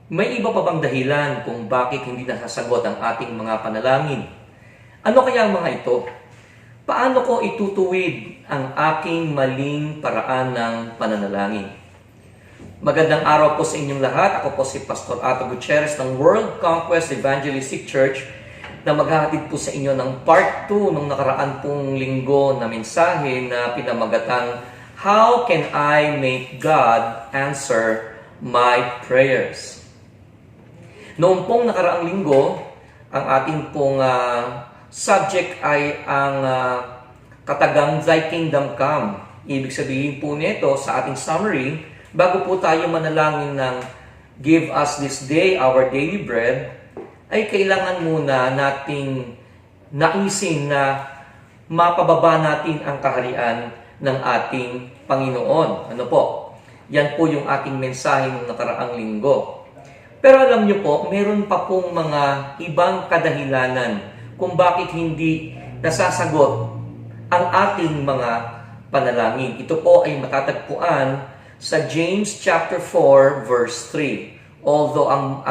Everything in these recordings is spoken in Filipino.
May iba pa bang dahilan kung bakit hindi nasasagot ang ating mga panalangin? Ano kaya ang mga ito? Paano ko itutuwid ang aking maling paraan ng pananalangin? Magandang araw po sa inyong lahat. Ako po si Pastor Ato Gutierrez ng World Conquest Evangelistic Church na maghahatid po sa inyo ng part 2 ng nakaraan pong linggo na mensahe na pinamagatang How Can I Make God Answer My Prayers? Noong pong nakaraang linggo, ang ating pong subject ay ang katagang Thy Kingdom Come. Ibig sabihin po nito sa ating summary, bago po tayo manalangin ng Give us this day our daily bread, ay kailangan muna nating naisin na mapababa natin ang kaharian ng ating Panginoon. Ano po? Yan po yung ating mensahe ng nakaraang linggo. Pero alam niyo po, meron pa pong mga ibang kadahilanan kung bakit hindi nasasagot ang ating mga panalangin. Ito po ay matatagpuan sa James chapter 4 verse 3. Although ang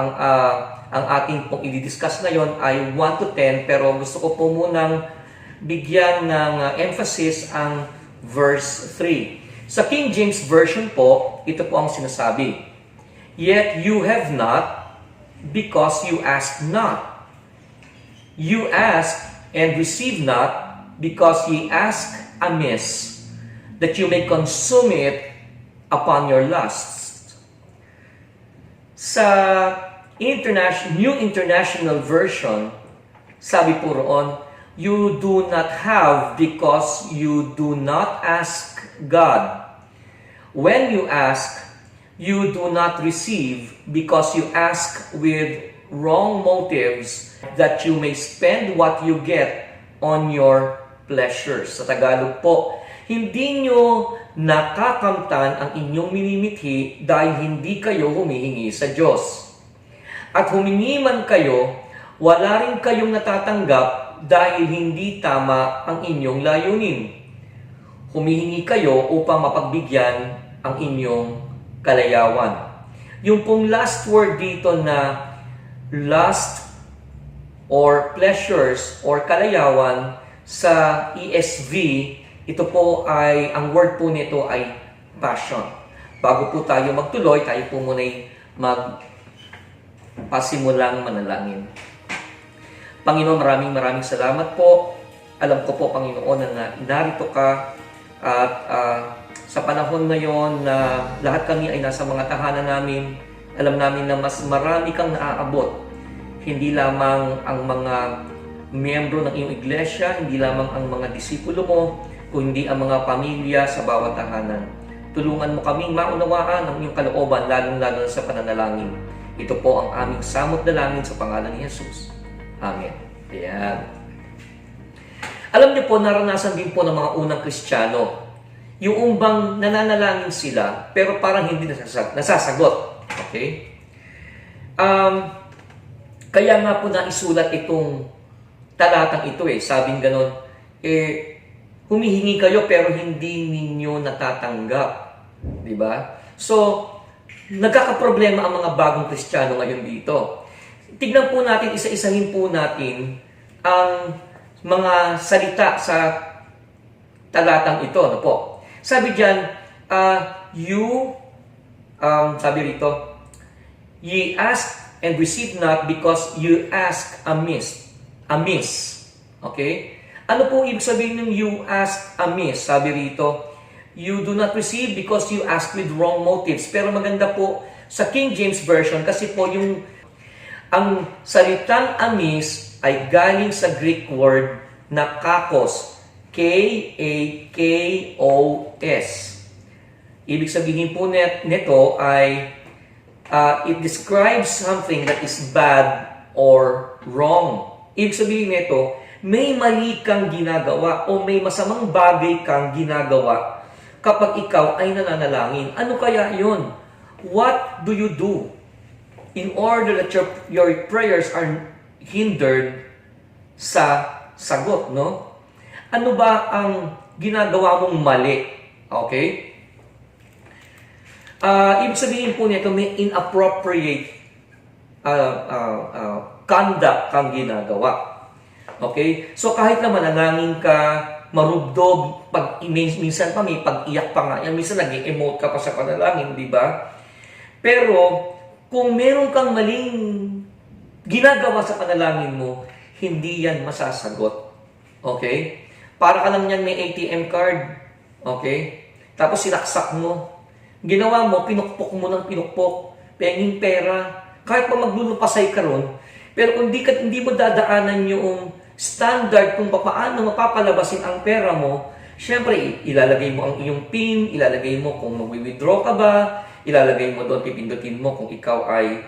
ating pong i-discuss ngayon ay 1 to 10, pero gusto ko po munang bigyan ng emphasis ang verse 3. Sa King James Version po, ito po ang sinasabi. Yet you have not, because you ask not. You ask and receive not, because ye ask amiss, that you may consume it upon your lusts. Sa New International Version, sabi po roon, you do not have because you do not ask God. When you ask, you do not receive because you ask with wrong motives that you may spend what you get on your pleasures. Sa Tagalog po, hindi nyo nakakamtan ang inyong minimithi dahil hindi kayo humihingi sa Diyos. At humingi man kayo, wala rin kayong natatanggap dahil hindi tama ang inyong layunin. Humihingi kayo upang mapagbigyan ang inyong kalayawan. Yung pong last word dito na lust or pleasures or kalayawan sa ESV, ito po ay, ang word po nito ay passion. Bago po tayo magtuloy, tayo po muna'y magpasimulang manalangin. Panginoon, maraming salamat po. Alam ko po, Panginoon, na narito ka at sa panahon ngayon na lahat kami ay nasa mga tahanan namin, alam namin na mas marami kang naaabot. Hindi lamang ang mga miyembro ng iyong iglesia, hindi lamang ang mga disipulo mo, kundi ang mga pamilya sa bawat tahanan. Tulungan mo kaming maunawaan ang iyong kalooban, lalong-lalo sa pananalangin. Ito po ang aming samot dalangin sa pangalan ni Jesus. Amen. Ayan. Alam niyo po, naranasan din po ng mga unang Kristiyano yung bang nananalangin sila, pero parang hindi nasasagot. Okay? Kaya nga po naisulat itong talatang ito sabing ganon, humihingi kayo pero hindi ninyo natatanggap. Diba? So, nagkakaproblema ang mga bagong Kristiyano ngayon dito. Tignan po natin, isa-isahin po natin ang mga salita sa talatang ito. Ano po? Sabi diyan, sabi rito, ye ask and receive not because you ask amiss. Amiss. Okay? Ano po ibig sabihin ng you ask amiss? Sabi rito, you do not receive because you ask with wrong motives. Pero maganda po sa King James Version kasi po ang salitang amiss ay galing sa Greek word na kakos. K-A-K-O-S. Ibig sabihin po nito ay it describes something that is bad or wrong. Ibig sabihin nito, may mali kang ginagawa o may masamang bagay kang ginagawa kapag ikaw ay nananalangin. Ano kaya yun? What do you do in order that your prayers are hindered sa sagot, no? Ano ba ang ginagawa mong mali? Okay? Ibig sabihin po nito, may inappropriate conduct kang ginagawa. Okay? So kahit na manalangin ka, marubdob, minsan pa may pag-iyak pa nga yan, minsan nag-emote ka pa sa panalangin, di ba? Pero kung meron kang maling ginagawa sa panalangin mo, hindi yan masasagot. Okay? Para ka lang yan may ATM card. Okay? Tapos sinaksak mo. Ginawa mo, pinukpok mo ng pinukpok. Penging pera. Kahit pa maglulupasay ka ron, pero kung hindi mo dadaanan yung standard kung paano mapapalabasin ang pera mo, syempre, ilalagay mo ang iyong PIN, ilalagay mo kung mag-withdraw ka ba, ilalagay mo doon, pipindutin mo kung ikaw ay,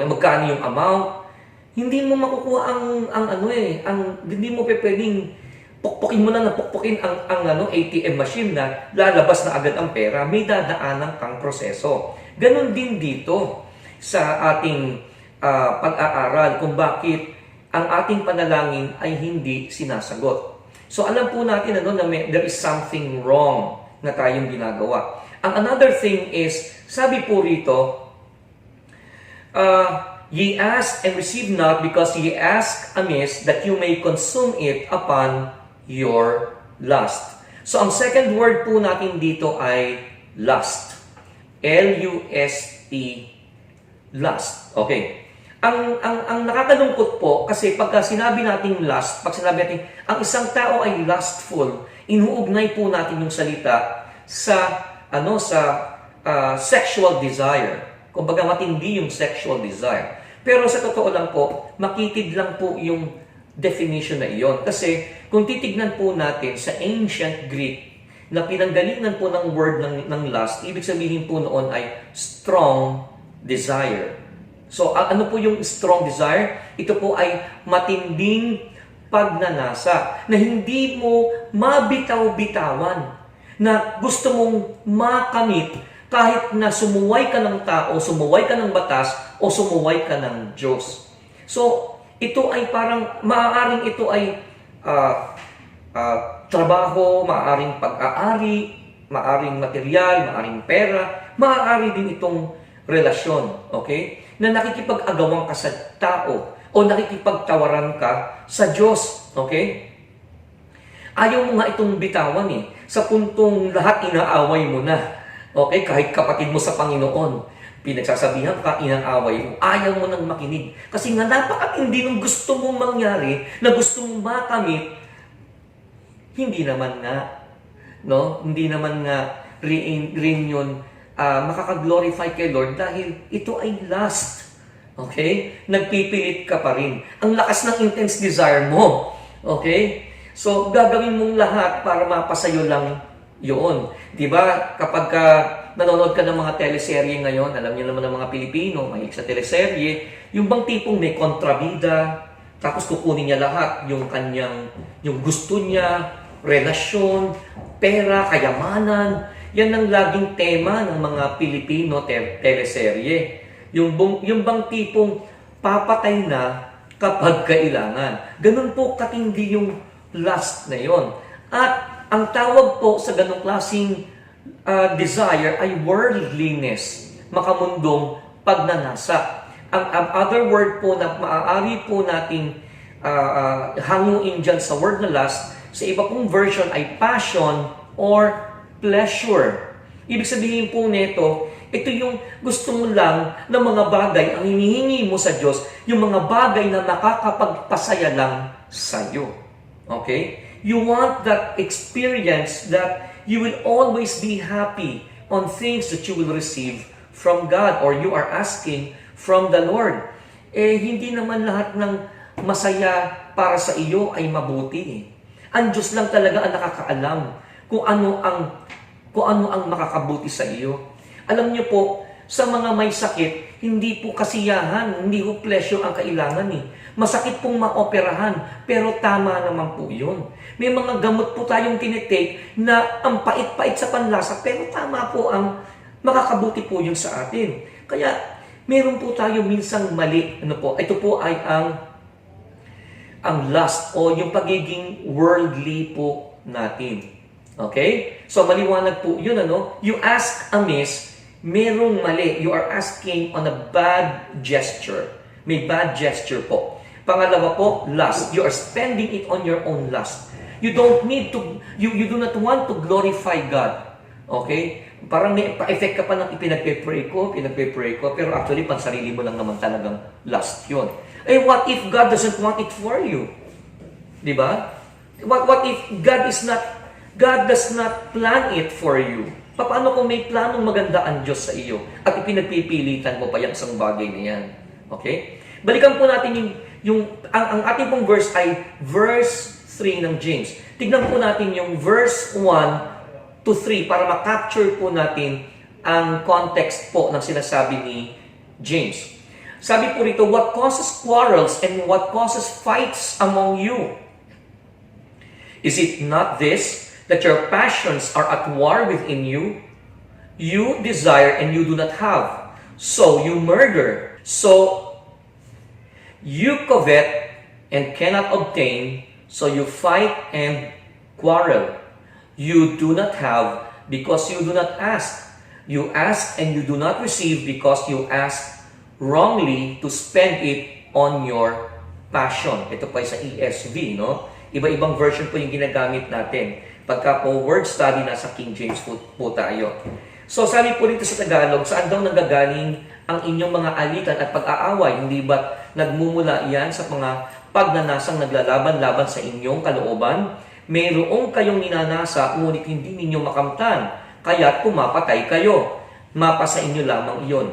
magkano yung amount. Hindi mo makukuha hindi mo pwedeng pukpukin mo na napukpukin ang ATM machine na lalabas na agad ang pera. May dadaanan kang proseso. Ganon din dito sa ating pag-aaral kung bakit ang ating panalangin ay hindi sinasagot. So alam po natin na there is something wrong na tayong ginagawa. Ang another thing is, sabi po rito, ye ask and receive not because ye ask amiss that you may consume it upon your lust. So ang second word po natin dito ay lust. L-U-S-T, lust. Okay. Ang nakakalungkot po kasi pagka sinabi natin lust, pag sinabi natin ang isang tao ay lustful, inuugnay po natin yung salita sa sexual desire. Kumbaga matindi yung sexual desire. Pero sa totoo lang po, makitid lang po yung definition na iyon. Kasi kung titignan po natin sa ancient Greek na pinanggalingan po ng word ng lust, ibig sabihin po noon ay strong desire. So, ano po yung strong desire? Ito po ay matinding pagnanasa na hindi mo mabitaw-bitawan, na gusto mong makamit kahit na sumuway ka ng tao, sumuway ka ng batas, o sumuway ka ng Diyos. So, ito ay parang, maaaring ito ay trabaho, maaaring pag-aari, maaaring material, maaaring pera, maaari din itong relasyon, okay? Na nakikipag-agawan ka sa tao o nakikipagtawaran ka sa Diyos, okay? Ayaw mo nga itong bitawan sa puntong lahat inaaway mo na, okay? Kahit kapatid mo sa Panginoon, pinagsasabihan ka, inaaway mo, ayaw mo nang makinig. Kasi nga napakatindi ng gusto mong mangyari, na gusto mong makamit, hindi naman nga, no? Hindi naman nga rin yun makaka-glorify kay Lord dahil ito ay lust. Okay? Nagpipilit ka pa rin. Ang lakas ng intense desire mo. Okay? So, gagawin mong lahat para mapasayo lang yun. Diba? Kapag nanonood ka ng mga teleserye ngayon, alam niyo naman ng mga Pilipino, mahilig sa teleserye, yung bang tipong may kontrabida, tapos kukunin niya lahat, yung gusto niya, relasyon, pera, kayamanan. Yan ang laging tema ng mga Pilipino teleserye. Yung bang tipong papatay na kapag kailangan. Ganun po katindi yung lust na yon. At ang tawag po sa ganung klaseng desire ay worldliness, makamundong pagnanasa. Ang other word po na maaari po nating hanguin dyan sa word na lust, sa iba pong version ay passion or pleasure. Ibig sabihin po nito, ito yung gusto mo lang ng mga bagay, ang hinihingi mo sa Diyos, yung mga bagay na nakakapagpasaya lang sa iyo. Okay? You want that experience that you will always be happy on things that you will receive from God or you are asking from the Lord. Hindi naman lahat ng masaya para sa iyo ay mabuti. Ang Diyos lang talaga ang nakakaalam kung ano ang makakabuti sa iyo. Alam niyo po, sa mga may sakit, hindi po kasiyahan, hindi po pleasure ang kailangan Masakit pong maoperahan, pero tama naman po yun. May mga gamot po tayong tinitake na ang pait-pait sa panlasa, pero tama po ang makakabuti po yun sa atin. Kaya, meron po tayo minsang mali. Ito po ay ang lust o yung pagiging worldly po natin. Okay? So, maliwanag po yun, You ask amiss, merong mali. You are asking on a bad gesture. May bad gesture po. Pangalawa po, lust. You are spending it on your own lust. You don't need to, you do not want to glorify God. Okay? Parang may pa-effect ka pa ng pinagpe-pray ko, pero actually, pansarili mo lang naman talagang lust yun. Eh, what if God doesn't want it for you? Di ba? What if God does not plan it for you? Paano kung may planong maganda ang Diyos sa iyo at ipinagpipilitan mo pa yung isang bagay na yan? Okay? Balikan po natin ang ating pong verse ay verse 3 ng James. Tignan po natin yung verse 1 to 3 para makapture po natin ang context po ng sinasabi ni James. Sabi po rito, what causes quarrels and what causes fights among you? Is it not this, that your passions are at war within you? You desire and you do not have, so you murder. So you covet and cannot obtain, so you fight and quarrel. You do not have because you do not ask. You ask and you do not receive because you ask wrongly to spend it on your passion. Ito pa sa ESV, no? Iba-ibang version po yung ginagamit natin. Pagka po word study, nasa King James po tayo. So sabi po dito sa Tagalog, saan daw nanggagaling ang inyong mga alitan at pag-aaway? Hindi ba nagmumula yan sa mga pagnanasang naglalaban-laban sa inyong kalooban? Mayroong kayong ninanasa, ngunit hindi ninyo makamtan, kaya't pumapatay kayo. Mapa sa inyo lamang iyon.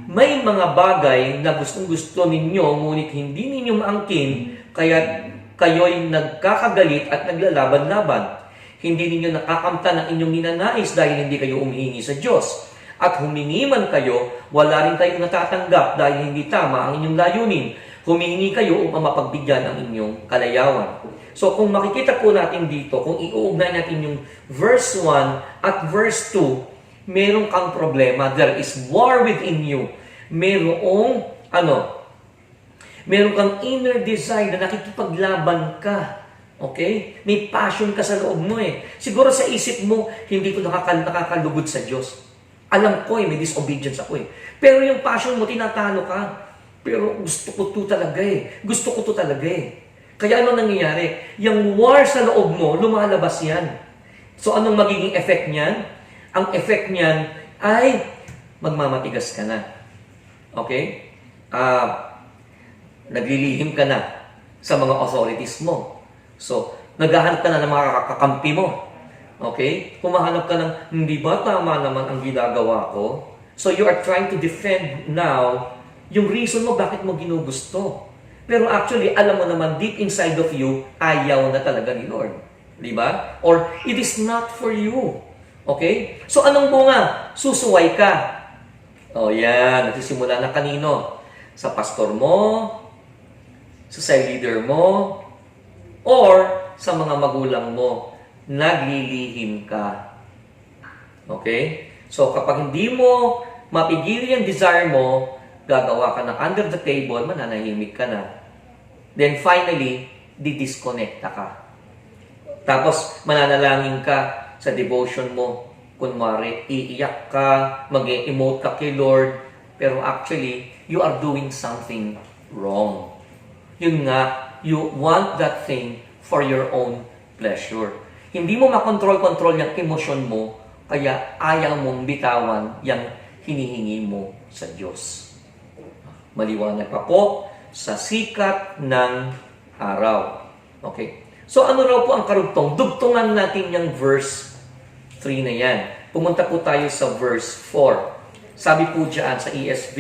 May mga bagay na gustong-gusto ninyo, ngunit hindi ninyo maangkin, kaya't kayo'y nagkakagalit at naglalaban-laban. Hindi ninyo nakakamtan ang inyong ninanais dahil hindi kayo umihingi sa Diyos. At humingi man kayo, wala rin kayong natatanggap dahil hindi tama ang inyong layunin. Humingi kayo upang mapagbigyan ang inyong kalayawan. So kung makikita po natin dito, kung iuugnay natin yung verse 1 at verse 2, meron kang problema. There is war within you. Meron kang inner desire na nakikipaglaban ka. Okay? May passion ka sa loob mo eh. Siguro sa isip mo, hindi ko nakakalugod sa Diyos. Alam ko may disobedience ako eh. Pero yung passion mo, tinatalo ka. Pero gusto ko to talaga eh. Gusto ko to talaga eh. Kaya ano nangyayari? Yung war sa loob mo, lumalabas yan. So anong magiging effect niyan? Ang effect niyan ay magmamatigas ka na. Okay? Naglilihim ka na sa mga authorities mo. So, naghahanap ka na ng mga kakampi mo. Okay? Humahanap ka ng, hindi ba tama naman ang ginagawa ko? So, you are trying to defend now yung reason mo bakit mo ginugusto. Pero actually, alam mo naman, deep inside of you, ayaw na talaga ni Lord. Di ba? Or, it is not for you. Okay? So, anong bunga? Susuway ka. O, yan. Nagsisimula na kanino? Sa pastor mo, sa side leader mo, or sa mga magulang mo, naglilihim ka. Okay? So, kapag hindi mo mapigil yung desire mo, gagawa ka ng under the table, mananahimik ka na. Then finally, didisconnecta ka. Tapos, mananalangin ka sa devotion mo. Kunwari, iiyak ka, mag-emote ka kay Lord, pero actually, you are doing something wrong. Yun nga, you want that thing for your own pleasure. Hindi mo makontrol-control yung emosyon mo, kaya ayaw mong bitawan yung hinihingi mo sa Diyos. Maliwanag pa po sa sikat ng araw. Okay. So ano raw po ang karugtong? Dugtungan natin yung verse 3 na yan. Pumunta po tayo sa verse 4. Sabi po dyan sa ESV,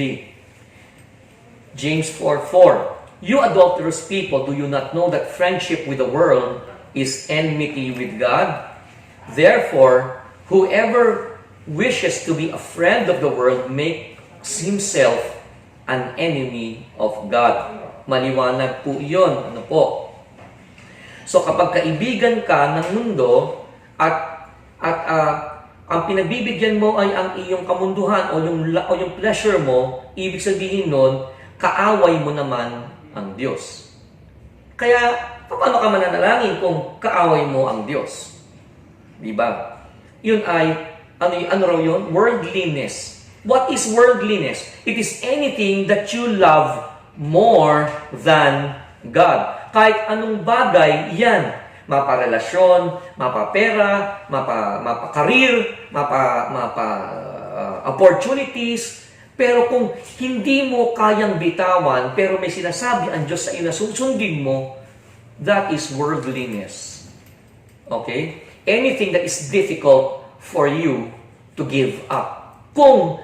James 4:4. You adulterous people, do you not know that friendship with the world is enmity with God? Therefore, whoever wishes to be a friend of the world makes himself an enemy of God. Maliwanag po yun. Ano po? So kapag kaibigan ka ng mundo at ang pinagbibigyan mo ay ang iyong kamunduhan o yung pleasure mo, ibig sabihin nun, kaaway mo naman ang Diyos. Kaya, paano ka mananalangin kung kaaway mo ang Diyos? Diba? Yun ay, ano raw yun? Worldliness. What is worldliness? It is anything that you love more than God. Kahit anong bagay, yan. Maparelasyon, mapapera, mapa-career, opportunities. Pero kung hindi mo kayang bitawan, pero may sinasabi ang Diyos sa iyo na susundin mo, that is worldliness. Okay? Anything that is difficult for you to give up. Kung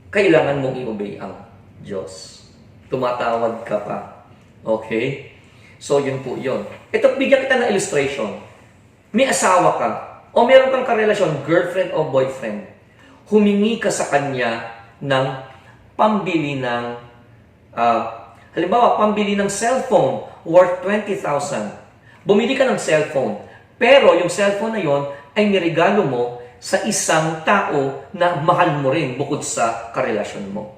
kailangan mong i-obey ang Diyos. Tumatawag ka pa. Okay? So, yun po yun. Ito, bigyan kita ng illustration. May asawa ka, o meron kang karelasyon, girlfriend o boyfriend. Humingi ka sa kanya ng pambili ng, halimbawa, pambili ng cellphone worth 20,000. Bumili ka ng cellphone, pero yung cellphone na yon ay niregalo mo sa isang tao na mahal mo rin bukod sa karelasyon mo.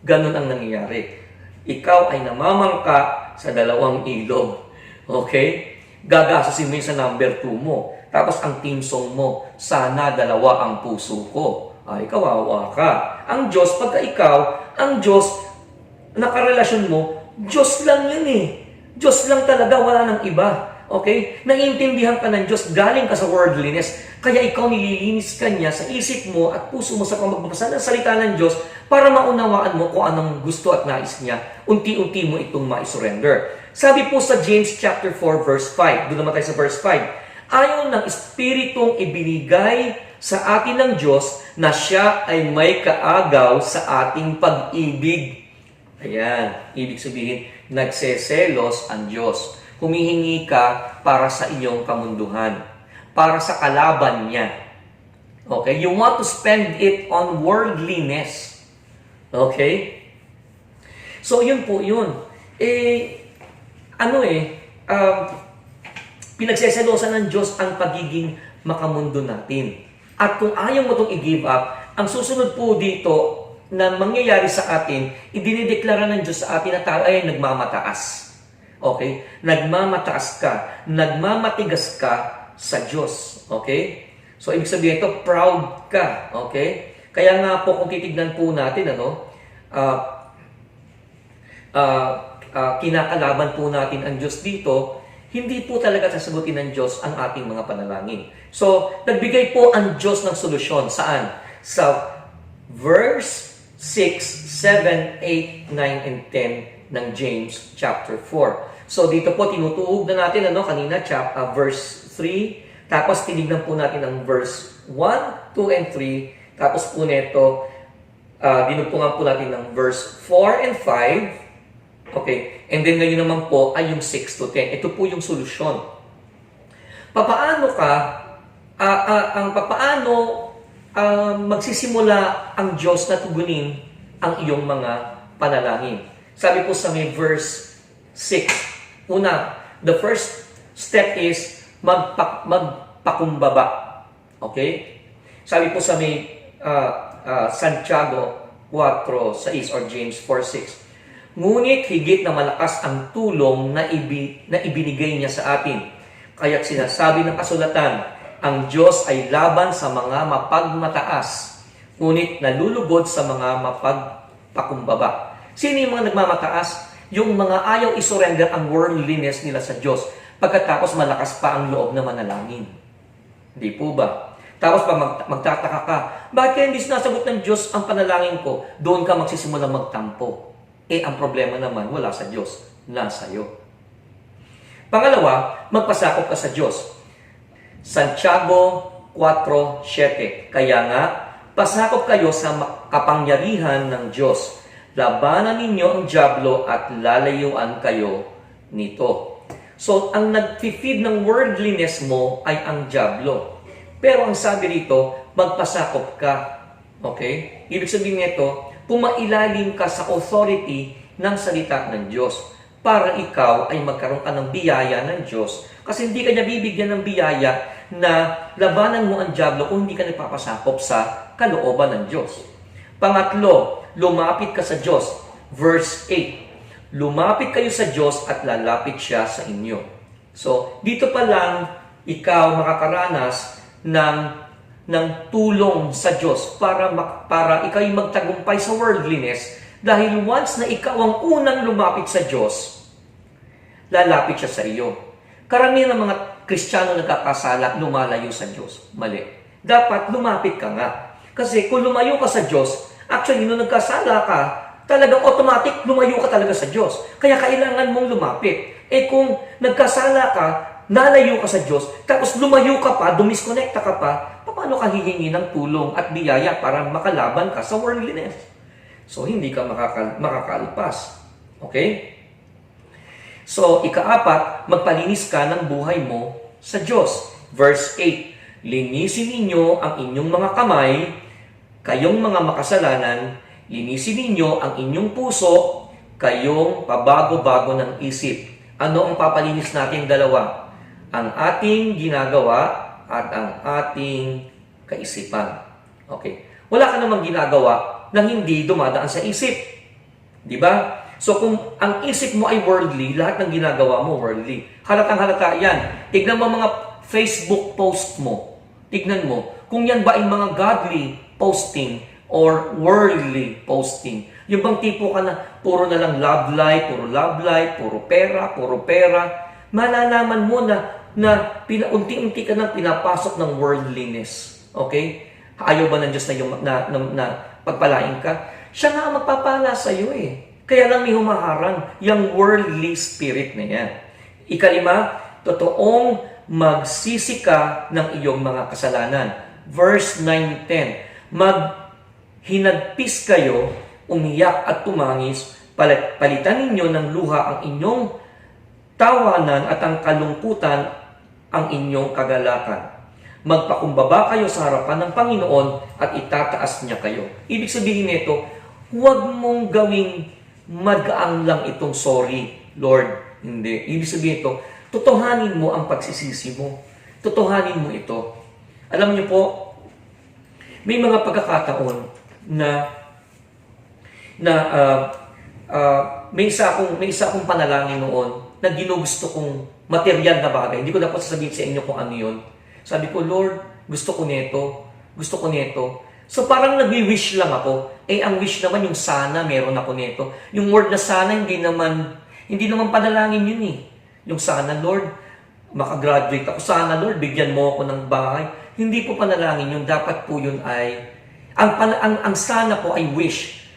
Ganun ang nangyayari. Ikaw ay namamangka sa dalawang ilog. Okay? Gagasasin mo yun sa number 2 mo. Tapos ang team song mo, sana dalawa ang puso ko. Ay, kawawa ka. Ang Diyos, pagka ikaw, ang Diyos, nakarelasyon mo, Diyos lang yun eh. Diyos lang talaga, wala nang iba. Okay? Naiintindihan ka ng Diyos, galing ka sa worldliness, kaya ikaw nililinis ka niya sa isip mo at puso mo sa pamagbabasa ng salita ng Diyos para maunawaan mo kung anong gusto at nais niya. Unti-unti mo itong ma-surrender. Sabi po sa James chapter 4 verse 5, doon naman tayo sa verse 5, ayon ng Espiritong ibinigay sa atin ng Diyos na siya ay may kaagaw sa ating pag-ibig. Ayan, ibig sabihin, nagseselos ang Diyos. Humihingi ka para sa iyong kamunduhan, para sa kalaban niya. Okay? You want to spend it on worldliness. Okay? So, yun po yun. Pinagseselosan ng Diyos ang pagiging makamundo natin. At kung ayaw mo itong i-give up, ang susunod po dito na mangyayari sa atin, idinideklara ng Diyos sa atin na tayo ay nagmamataas. Okay? Nagmamataas ka, nagmamatigas ka sa Diyos. Okay? So, ibig sabihin ito, proud ka. Okay? Kaya nga po, kung titignan po natin, kinakalaban po natin ang Diyos dito, hindi po talaga sasagutin ng Diyos ang ating mga panalangin. So, nagbigay po ang Diyos ng solusyon. Saan? Sa verse 6, 7, 8, 9, and 10 ng James chapter 4. So, dito po, tinutuog na natin, kanina, verse 3. Tapos, tinignan po natin ang verse 1, 2, and 3. Tapos po nito, dinugtungan po natin ng verse 4 and 5. Okay. And then ngayon naman po ay yung 6 to 10. Ito po yung solusyon. Papaano magsisimula ang Diyos na tugunin ang iyong mga panalangin? Sabi po sa may verse 6. Una, the first step is magpakumbaba. Okay? Sabi po sa may Santiago 4:6 or James 4:6. Ngunit higit na malakas ang tulong na ibinigay niya sa atin. Kaya't sinasabi ng kasulatan, ang Diyos ay laban sa mga mapagmataas, ngunit nalulugod sa mga mapagpakumbaba. Sino yung mga nagmamataas? Yung mga ayaw isurrender ang worldliness nila sa Diyos, pagkatapos malakas pa ang loob na manalangin. Hindi po ba? Tapos pa magtataka ka, bakit kaya hindi sinasagot ng Diyos ang panalangin ko? Doon ka magsisimulang magtampo. Ang problema naman, wala sa Diyos, nasa iyo. Pangalawa, magpasakop ka sa Diyos. Santiago 4:7. Kaya nga, pasakop kayo sa kapangyarihan ng Diyos. Labanan ninyo ang dyablo at lalayuan kayo nito. So, ang nag-feed ng worldliness mo ay ang dyablo. Pero ang sabi rito, magpasakop ka. Okay? Ibig sabihin nito, pumailalim ka sa authority ng salita ng Diyos para ikaw ay magkaroon ka ng biyaya ng Diyos. Kasi hindi ka niya bibigyan ng biyaya na labanan mo ang dyablo kung hindi ka nagpapasakop sa kalooban ng Diyos. Pangatlo, lumapit ka sa Diyos. Verse 8. Lumapit kayo sa Diyos at lalapit siya sa inyo. So, dito pa lang ikaw makakaranas ng ng tulong sa Diyos para ikaw ay magtagumpay sa worldliness, dahil once na ikaw ang unang lumapit sa Diyos, lalapit siya sa iyo. Karamihan ng mga Kristiyano nagkakasala, lumalayo sa Diyos. Mali. Dapat lumapit ka nga. Kasi kung lumayo ka sa Diyos, actually, nung nagkasala ka, talagang automatic, lumayo ka talaga sa Diyos. Kaya kailangan mong lumapit. Kung nagkasala ka, nalayo ka sa Diyos, tapos lumayo ka pa, dumisconnecta ka pa, paano ka hihingi ng tulong at biyaya para makalaban ka sa worldliness? So, hindi ka makakalpas. Okay? So, ikaapat, magpalinis ka ng buhay mo sa Diyos. Verse 8, linisin ninyo ang inyong mga kamay, kayong mga makasalanan, linisin ninyo ang inyong puso, kayong pabago-bago ng isip. Ano ang papalinis natin dalawa? Ang ating ginagawa at ang ating kaisipan. Okay. Wala ka namang ginagawa na hindi dumadaan sa isip. Di ba? So kung ang isip mo ay worldly, lahat ng ginagawa mo worldly. Halatang-halata yan. Tignan mo mga Facebook post mo. Tignan mo kung yan ba ay mga godly posting or worldly posting. Yung bang tipo ka na puro na lang love life, puro pera, malalaman mo na unti-unti ka nang pinapasok ng worldliness. Okay? Ayaw ba ng Diyos na pagpalain ka? Siya nga magpapala sa iyo eh. Kaya lang may humaharang yung worldly spirit na yan. Ikalima, totoong magsisi ka ng iyong mga kasalanan. Verse 9-10, maghinagpis kayo, umiyak at tumangis, palitan ninyo ng luha ang inyong tawanan at ang kalungkutan ang inyong kagalakan. Magpakumbaba kayo sa harapan ng Panginoon at itataas niya kayo. Ibig sabihin nito, huwag mong gawing magaang lang itong sorry, Lord. Hindi. Ibig sabihin ito, tutuhanin mo ang pagsisisi mo. Tutuhanin mo ito. Alam niyo po, may mga pagkakataon na may isa akong panalangin noon na ginugusto kong material na bagay. Hindi ko dapat sasabihin sa inyo kung ano yun. Sabi ko, Lord, gusto ko nito. So parang nag-wish lang ako. Ang wish naman yung sana, meron ako nito. Yung word na sana, hindi naman panalangin yun eh. Yung sana, Lord, makagraduate ako. Sana, Lord, bigyan mo ako ng bahay. Hindi po panalangin yun. Dapat po yun ay, ang sana po ay wish.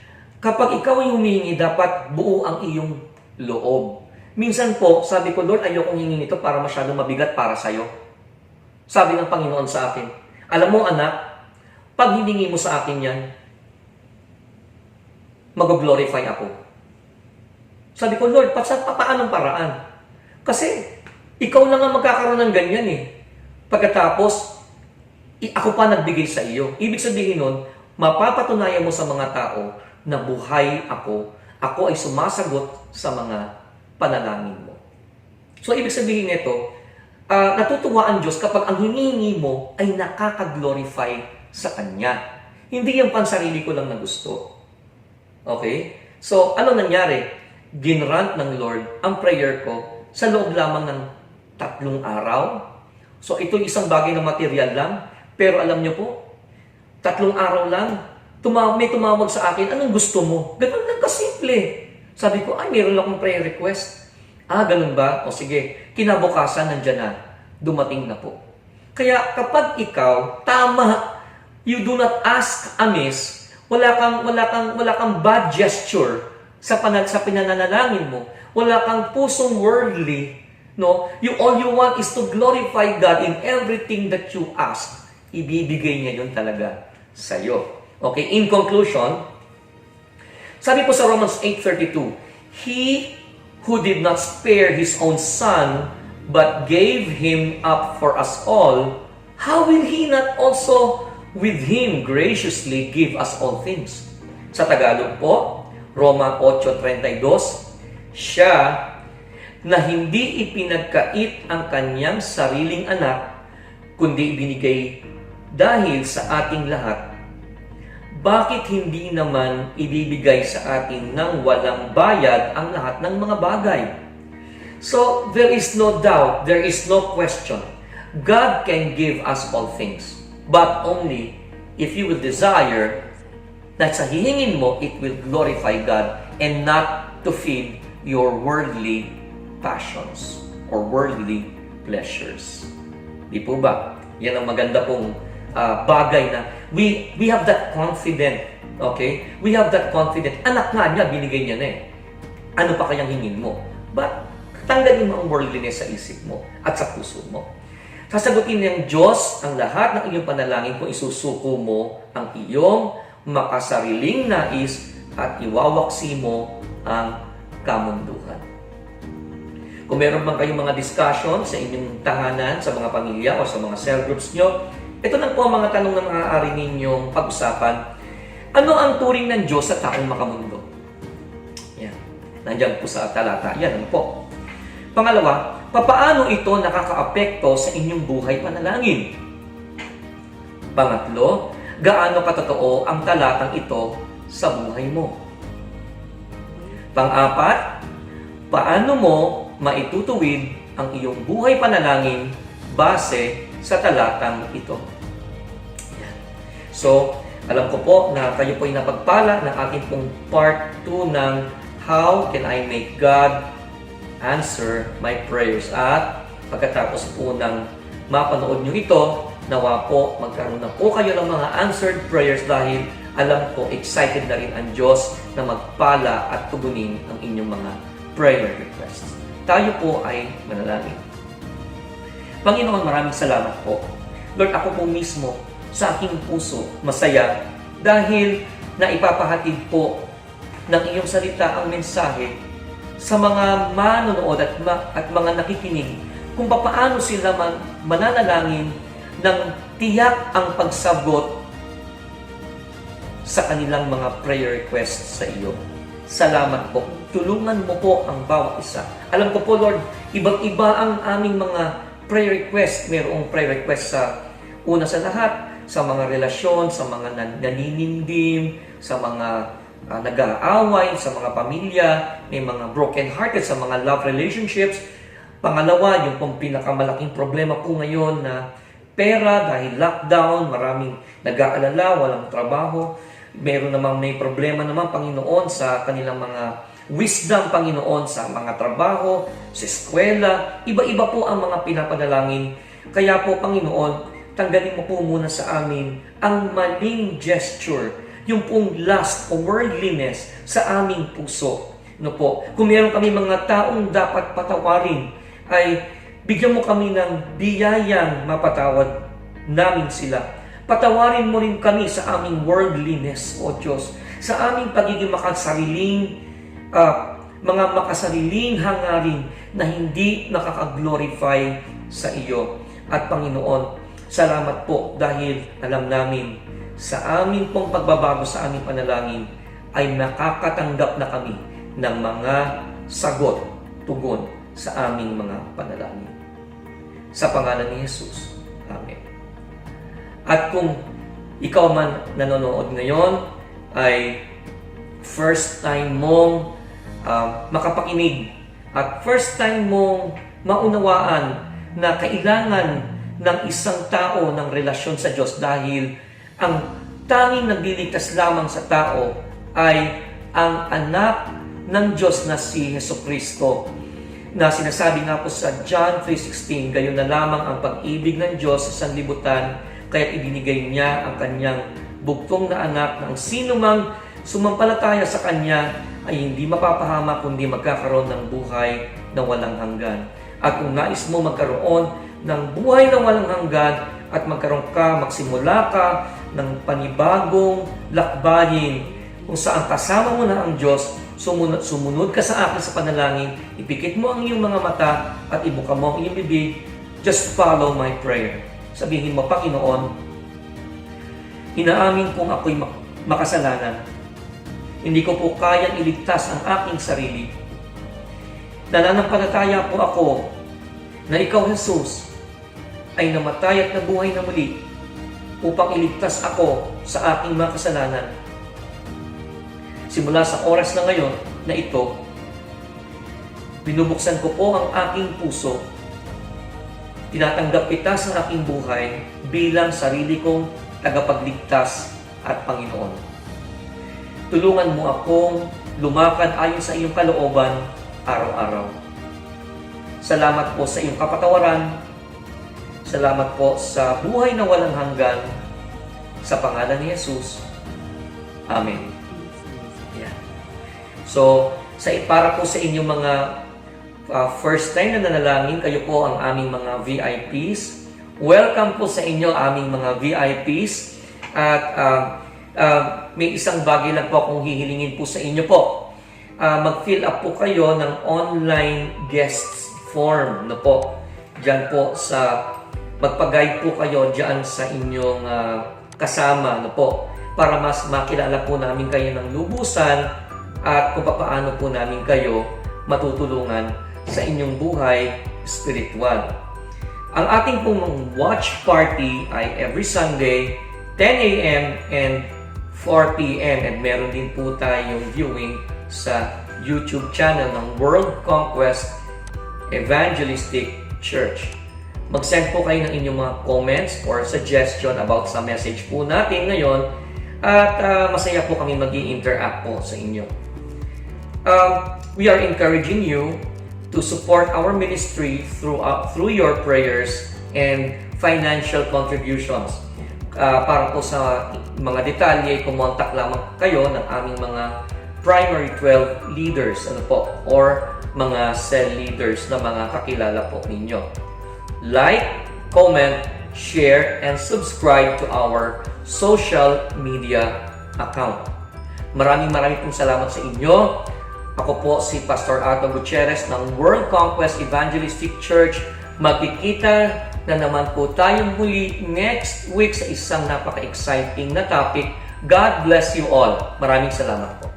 Kapag ikaw ay humihingi, dapat buo ang iyong loob. Minsan po, sabi ko, Lord, ayokong hingin ito para masyadong mabigat para sa'yo. Sabi ng Panginoon sa akin, alam mo anak, pag hiningi mo sa akin yan, mag-glorify ako. Sabi ko, Lord, paanong paraan? Kasi, ikaw na nga magkakaroon ng ganyan eh. Pagkatapos, ako pa nagbigay sa iyo. Ibig sabihin nun, mapapatunayan mo sa mga tao na buhay ako. Ako ay sumasagot sa mga panalangin mo. So, ibig sabihin nito, natutuwa ang Diyos kapag ang hinihingi mo ay nakaka-glorify sa Kanya. Hindi yung pansarili ko lang na gusto. Okay? So, ano nangyari? Ginrant ng Lord ang prayer ko sa loob lamang ng 3 araw. So, ito isang bagay na material lang. Pero alam nyo po, 3 araw lang, may tumawag sa akin, anong gusto mo? Ganun lang kasimple. Sabi ko, meron akong prayer request. Ganun ba? O sige, kinabukasan nandyan na. Dumating na po. Kaya kapag ikaw, tama, you do not ask amiss, wala kang bad gesture sa pinananalangin mo. Wala kang pusong worldly, no? All you want is to glorify God in everything that you ask. Ibibigay niya yun talaga sa iyo. Okay, in conclusion, sabi po sa Romans 8:32, He who did not spare His own Son, but gave Him up for us all, how will He not also with Him graciously give us all things? Sa Tagalog po, Roma 8:32, Siya na hindi ipinagkait ang Kanyang sariling anak, kundi ibinigay dahil sa ating lahat, bakit hindi naman ibibigay sa atin ng walang bayad ang lahat ng mga bagay? So, there is no doubt, there is no question. God can give us all things. but only if you will desire na sa hihingin mo, it will glorify God and not to feed your worldly passions or worldly pleasures. Di po ba? Yan ang maganda pong bagay na we have that confidence. Okay? We have that confidence. Anak nga niya, binigay niya na eh. Ano pa kayang hingin mo? But tanggalin mo ang worldliness sa isip mo at sa puso mo. Sasagutin ng Diyos ang lahat ng iyong panalangin kung isusuko mo ang iyong makasariling nais at iwawaksi mo ang kamunduhan. Kung meron bang kayong mga discussion sa inyong tahanan, sa mga pamilya o sa mga cell groups nyo, ito lang po ang mga tanong na maaari ninyong pag-usapan. Ano ang turing ng Diyos sa taong makamundo? Yan. Nandiyan po sa talata. Yan, ano po? Pangalawa, papaano ito nakakaapekto sa inyong buhay panalangin? Pangatlo, gaano katotoo ang talatang ito sa buhay mo? Pang-apat, paano mo maitutuwid ang iyong buhay panalangin base sa talatang ito? Yan. So, alam ko po na kayo po ay napagpala ng ating pong part 2 ng How Can I Make God Answer My Prayers? At pagkatapos po ng mapanood nyo ito, nawa po magkaroon na po kayo ng mga answered prayers dahil alam ko excited na rin ang Diyos na magpala at tugunin ang inyong mga prayer requests. Tayo po ay manalangin. Panginoon, maraming salamat po. Lord, ako po mismo sa aking puso masaya dahil naipapahatid po ng iyong salita ang mensahe sa mga manonood at mga nakikinig kung paano sila mananalangin ng tiyak ang pagsagot sa kanilang mga prayer requests sa iyo. Salamat po. Tulungan mo po ang bawat isa. Alam ko po, Lord, ibang-iba ang aming mga prayer request. Mayroong prayer request sa una sa lahat, sa mga relasyon, sa mga naninindim, sa mga nag-aaway, sa mga pamilya, may mga broken-hearted, sa mga love relationships. Pangalawa, yung pong pinakamalaking problema po ngayon na pera dahil lockdown, maraming nag-aalala, walang trabaho. Meron namang may problema naman, Panginoon, sa kanilang mga wisdom, Panginoon, sa mga trabaho, sa eskwela. Iba-iba po ang mga pinapanalangin. Kaya po, Panginoon, tanggalin mo po muna sa amin ang maling gesture, yung pong lust o worldliness sa aming puso. No po, kung meron kami mga taong dapat patawarin, ay bigyan mo kami ng biyayang mapatawad namin sila. Patawarin mo rin kami sa aming worldliness, O Diyos, sa aming pagiging mga makasariling hangarin na hindi nakaka-glorify sa iyo. At Panginoon, salamat po dahil alam namin sa aming pong pagbabago sa aming panalangin ay nakakatanggap na kami ng mga sagot, tugon sa aming mga panalangin. Sa pangalan ni Jesus. Amen. At kung ikaw man nanonood ngayon ay first time mong makapakinig at first time mong maunawaan na kailangan ng isang tao ng relasyon sa Diyos dahil ang tanging nagliligtas lamang sa tao ay ang anak ng Diyos na si Jesucristo, na sinasabi nga po sa John 3:16, gayon na lamang ang pag-ibig ng Diyos sa sanlibutan, kaya't ibinigay niya ang kanyang bugtong na anak na ang sino mang sumampalataya sa kanya ay hindi mapapahama kundi magkakaroon ng buhay na walang hanggan. At kung nais mo magkaroon ng buhay na walang hanggan at magsimula ka ng panibagong lakbayin kung saan kasama mo na ang Diyos, sumunod ka sa akin sa panalangin, ipikit mo ang iyong mga mata at ibuka mo ang iyong bibig, just follow my prayer. Sabihin mo, Panginoon, inaamin kong ako'y makasalanan. Hindi ko po kayang iligtas ang aking sarili. Nananampalataya po ako na ikaw, Jesus, ay namatay at nabuhay na muli upang iligtas ako sa aking mga kasalanan. Simula sa oras na ngayon na ito, binubuksan ko po ang aking puso tinatanggap kita sa aking buhay bilang sarili kong tagapagligtas at Panginoon. Tulungan mo akong lumakad ayon sa iyong kalooban araw-araw. Salamat po sa iyong kapatawaran. Salamat po sa buhay na walang hanggan. Sa pangalan ni Jesus. Amen. Yeah. So, para po sa inyong mga first time na nanalangin, kayo po ang aming mga VIPs. Welcome po sa inyo aming mga VIPs. At may isang bagay lang po akong hihilingin po sa inyo po. Mag-fill up po kayo ng online guests form na po. Diyan po sa magpag-guide po kayo diyan sa inyong kasama na po para mas makilala po namin kayo ng lubusan at kung paano po namin kayo matutulungan sa inyong buhay spiritual. Ang ating pong watch party ay every Sunday 10 a.m. and 4 p.m. and meron din po tayong viewing sa YouTube channel ng World Conquest Evangelistic Church. Mag-send po kayo ng inyong mga comments or suggestion about sa message po natin ngayon at masaya po kami mag-i-interact po sa inyo. We are encouraging you to support our ministry through your prayers and financial contributions. Para po sa mga detalye, kumontak lamang kayo ng aming mga primary 12 leaders or mga cell leaders na mga kakilala po ninyo. Like, comment, share, and subscribe to our social media account. Maraming pong salamat sa inyo. Ako po si Pastor Arthur Gutierrez ng World Conquest Evangelistic Church. Magkikita na naman po tayong muli next week sa isang napaka-exciting na topic. God bless you all. Maraming salamat po.